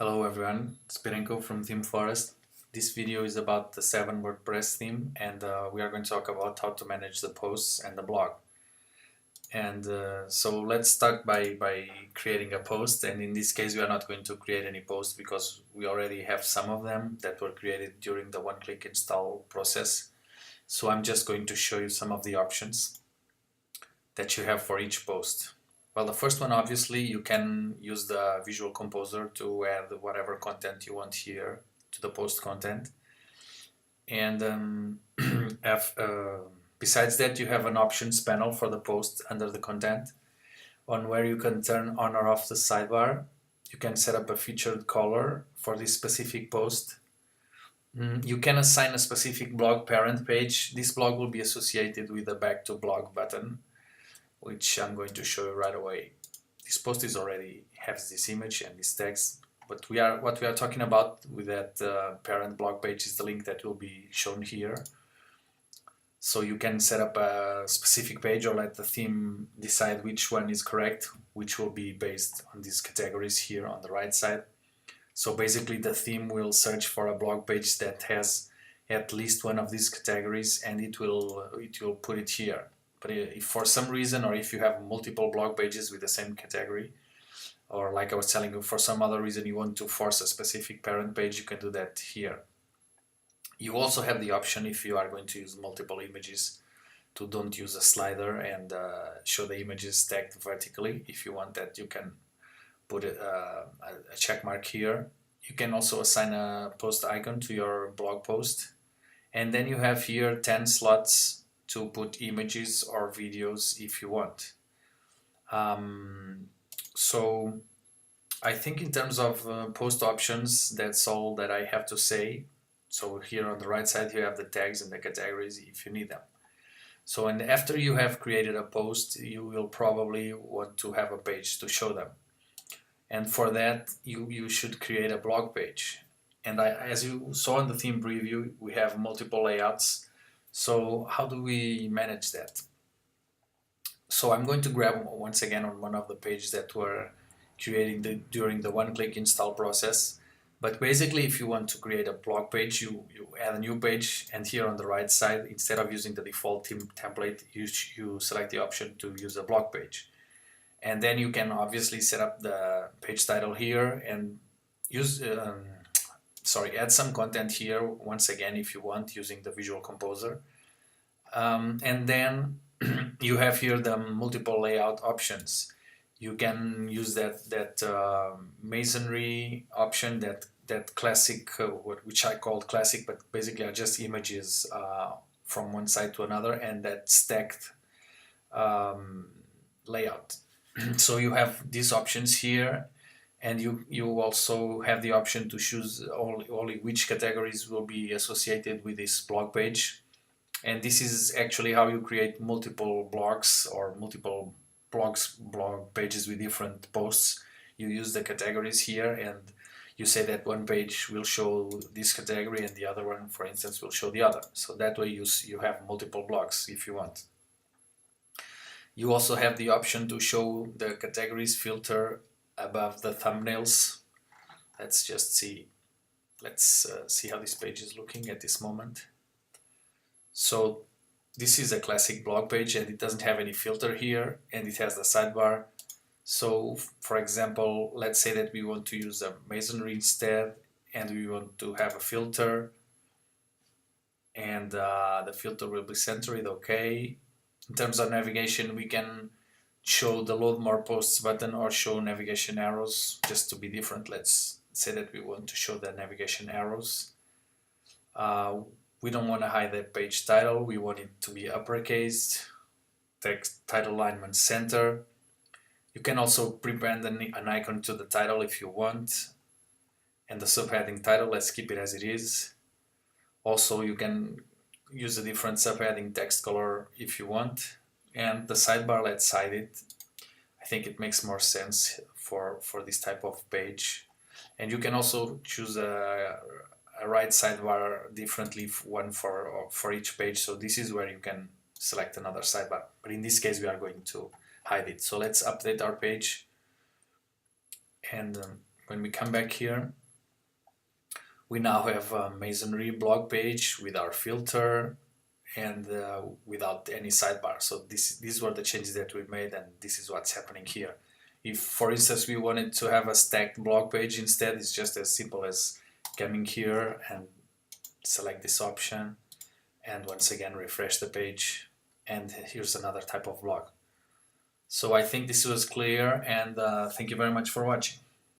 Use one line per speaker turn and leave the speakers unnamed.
Hello everyone, it's Pirenko from Theme Forest. This video is about the 7 WordPress theme and we are going to talk about how to manage the posts and the blog. And so let's start by creating a post, and in this case we are not going to create any post because we already have some of them that were created during the one-click install process. So I'm just going to show you some of the options that you have for each post. Well, the first one, obviously, you can use the Visual Composer to add whatever content you want here to the post content. And besides that, you have an options panel for the post under the content, on where you can turn on or off the sidebar. You can set up a featured color for this specific post. You can assign a specific blog parent page. This blog will be associated with the back to blog button, which I'm going to show you right away. This post is already has this image and this text, but what we are talking about with that parent blog page is the link that will be shown here. So you can set up a specific page or let the theme decide which one is correct, which will be based on these categories here on the right side. So basically the theme will search for a blog page that has at least one of these categories, and it will put it here. But if for some reason, or if you have multiple blog pages with the same category, or like I was telling you, for some other reason you want to force a specific parent page, you can do that here. You also have the option, if you are going to use multiple images, to don't use a slider and show the images stacked vertically. If you want that, you can put a check mark here. You can also assign a post icon to your blog post. And then you have here 10 slots to put images or videos if you want. So I think in terms of post options, that's all that I have to say. So here on the right side you have the tags and the categories if you need them. So and after you have created a post, you will probably want to have a page to show them. And for that you should create a blog page. And as you saw in the theme preview, we have multiple layouts. So how do we manage that? So I'm going to grab once again on one of the pages that were created during the one-click install process. But basically, if you want to create a blog page, you add a new page, and here on the right side, instead of using the default theme template, you select the option to use a blog page. And then you can obviously set up the page title here and use add some content here once again if you want, using the Visual Composer. And then you have here the multiple layout options. You can use that masonry option, that classic, which I called classic, but basically are just images from one side to another, and that stacked layout. So you have these options here, and you also have the option to choose only which categories will be associated with this blog page. And this is actually how you create multiple blogs or multiple blog pages with different posts. You use the categories here, and you say that one page will show this category and the other one, for instance, will show the other. So that way you have multiple blogs if you want. You also have the option to show the categories filter above the thumbnails. Let's just see. Let's see how this page is looking at this moment. So this is a classic blog page, and it doesn't have any filter here, and it has the sidebar. So for example, let's say that we want to use a masonry instead, and we want to have a filter, and the filter will be centered. Okay. In terms of navigation, we can show the load more posts button or show navigation arrows, just to be different. Let's say that we want to show the navigation arrows. We don't want to hide the page title, we want it to be uppercase, text title alignment center. You can also prepend an icon to the title if you want, and the subheading title, let's keep it as it is. Also you can use a different subheading text color if you want, and the sidebar, let's hide it. I think it makes more sense for this type of page. And you can also choose a right sidebar differently, one for each page. So this is where you can select another sidebar, but in this case we are going to hide it. So let's update our page, and when we come back here, we now have a masonry blog page with our filter and without any sidebar. So these were the changes that we made, and this is what's happening here. If, for instance, we wanted to have a stacked blog page instead, it's just as simple as coming here and select this option, and once again refresh the page, and here's another type of blog. So I think this was clear, and thank you very much for watching.